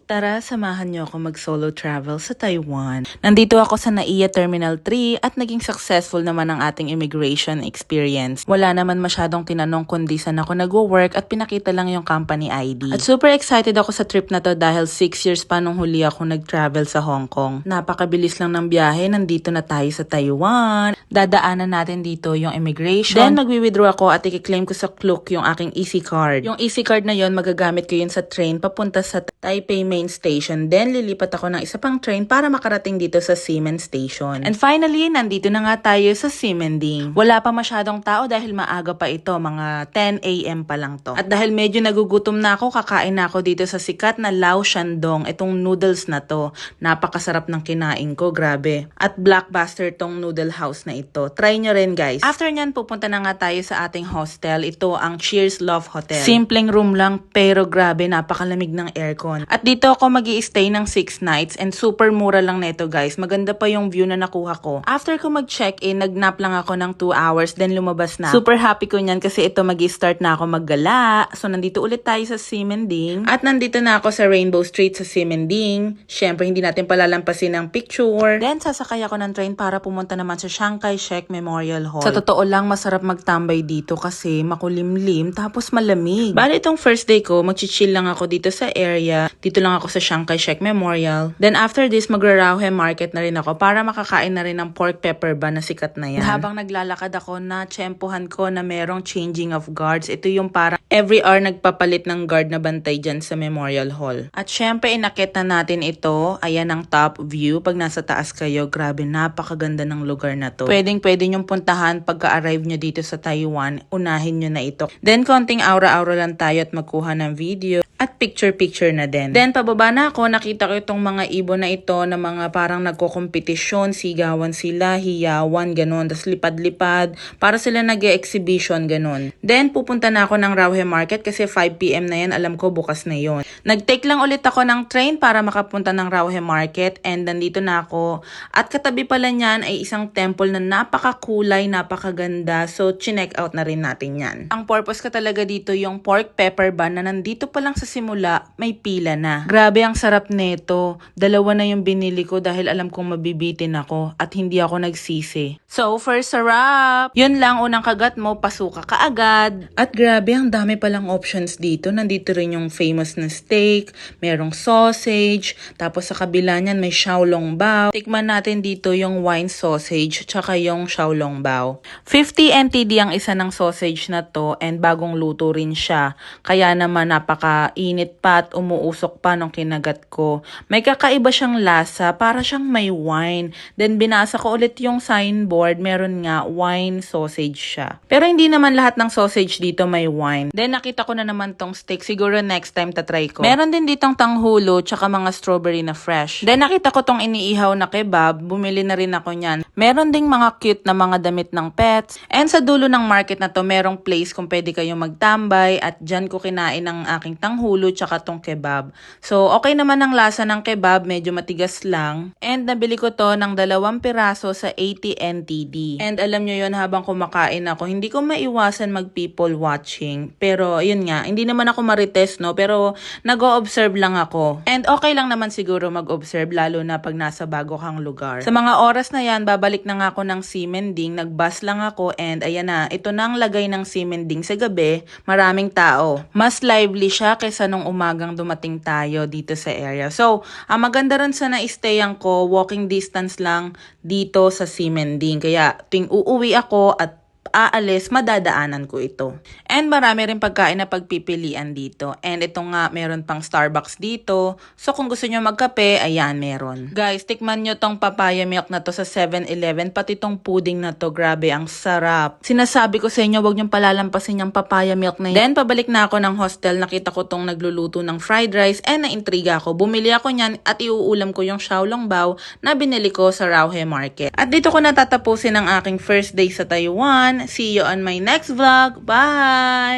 Tara, samahan niyo ako mag-solo travel sa Taiwan. Nandito ako sa NAIA Terminal 3 at naging successful naman ang ating immigration experience. Wala naman masyadong tinanong kundi saan ako nagwo-work at pinakita lang yung company ID. At super excited ako sa trip na to dahil 6 years pa nung huli ako nag-travel sa Hong Kong. Napakabilis lang ng biyahe, nandito na tayo sa Taiwan. Dadaanan natin dito yung immigration. Then magwi-withdraw ako at i-claim ko sa Klook yung aking EC card. Yung EC card na yon magagamit ko yun sa train papunta sa Taipei Main Station. Then lilipat ako ng isa pang train para makarating dito sa Ximen Station. And finally, nandito na nga tayo sa Ximending. Wala pa masyadong tao dahil maaga pa ito, mga 10 AM pa lang to. At dahil medyo nagugutom na ako, kakain na ako dito sa sikat na Lao Shandong. Itong noodles na to, napakasarap ng kinain ko, grabe. At blockbuster tong noodle house na ito. Try nyo rin guys. After nyan, pupunta na nga tayo sa ating hostel. Ito ang Cheers Love Hotel. Simpleng room lang pero grabe, napakalamig ng aircon. At dito ako magi-stay ng 6 nights and super mura lang neto guys. Maganda pa yung view na nakuha ko. After ko mag-check-in, nag-nap lang ako ng 2 hours then lumabas na. Super happy ko niyan kasi ito magi-start na ako maggala. So nandito ulit tayo sa Ximending. At nandito na ako sa Rainbow Street sa Ximending. Syempre hindi natin palalampasin ang picture. Then sasakay ako ng train para pumunta naman sa Chiang Kai-shek Memorial Hall. Sa totoo lang masarap magtambay dito kasi makulimlim tapos malamig. Bali itong first day ko, mag-chill lang ako dito sa area. Dito lang ako sa Chiang Kai-shek Memorial. Then after this, magra-Rauhe Market na rin ako para makakain na rin ng pork pepper ba na sikat na yan. Habang naglalakad ako, na tsempuhan ko na merong changing of guards. Ito yung parang every hour nagpapalit ng guard na bantay dyan sa Memorial Hall. At syempre, inakit na natin ito. Ayan ang top view. Pag nasa taas kayo, grabe, napakaganda ng lugar na to. Pwedeng-pwede nyong puntahan pagka-arrive nyo dito sa Taiwan. Unahin nyo na ito. Then, konting aura-aura lang tayo at magkuha ng video. At picture-picture na din. Then, pababa na ako, nakita ko itong mga ibon na ito na mga parang nagko-kompetisyon, sigawan sila, hiyawan, ganun. Tapos lipad-lipad, para sila nag-exhibition, ganun. Then, pupunta na ako ng Rauhe Market kasi 5 PM na yan, alam ko bukas na yon. Nag-take lang ulit ako ng train para makapunta ng Rauhe Market and nandito na ako. At katabi pala niyan ay isang temple na napakakulay, napakaganda. So, chinek out na rin natin yan. Ang purpose ko talaga dito yung pork pepper bun na nandito pa lang sa simula, may pila na. Grabe ang sarap nito. 2 na yung binili ko dahil alam kong mabibitin ako at hindi ako nagsisi. So, first sarap! Yun lang, unang kagat mo, pasuka ka agad. At grabe, ang dami palang options dito. Nandito rin yung famous na steak, merong sausage, tapos sa kabila niyan may xiaolongbao. Tikman natin dito yung wine sausage, tsaka yung xiaolongbao. 50 NTD ang isa ng sausage na to and bagong luto rin siya. Kaya naman napaka-init pa at umuusok pa nung kinagat ko. May kakaiba siyang lasa, para siyang may wine. Then binasa ko ulit yung signboard, meron nga wine sausage siya. Pero hindi naman lahat ng sausage dito may wine. Then nakita ko na naman tong steak, siguro next time tatry ko. Meron din ditong tanghulo tsaka mga strawberry na fresh. Then nakita ko tong iniihaw na kebab, bumili na rin ako niyan. Meron ding mga cute na mga damit ng pets. And sa dulo ng market na to, merong place kung pwede kayong magtambay at dyan ko kinain ang aking tanghulo tsaka tong kebab. So okay naman ang lasa ng kebab, medyo matigas lang. And nabili ko to ng 2 piraso sa 80 NTD. And alam nyo yun, habang kumakain ako, hindi ko maiwasan mag people watching. Pero yun nga, hindi naman ako marites, no? Pero nag-o-observe lang ako. And okay lang naman siguro mag-observe, lalo na pag nasa bago kang lugar. Sa mga oras na yan, babalik na nga ako ng Ximending, nag-bus lang ako and ayan na, ito na ang lagay ng Ximending sa gabi, maraming tao. Mas lively siya kaysa nung umagang dumating tayo dito sa area. So, ang maganda rin sa na-stayan ko, walking distance lang dito sa Ximending. Kaya tuwing uuwi ako at aalis, madadaanan ko ito. And marami rin pagkain na pagpipilian dito. And ito nga, meron pang Starbucks dito. So kung gusto nyo magkape, ayan, meron. Guys, tikman nyo tong papaya milk na to sa 7-Eleven. Pati tong pudding na to, grabe, ang sarap. Sinasabi ko sa inyo, wag nyo palalampasin yung papaya milk na yun. Then, pabalik na ako ng hostel. Nakita ko tong nagluluto ng fried rice and na-intriga ako. Bumili ako niyan at iuulam ko yung xiaolongbao na binili ko sa Rauhe Market. At dito ko natatapusin ang aking first day sa Taiwan. See you on my next vlog. Bye!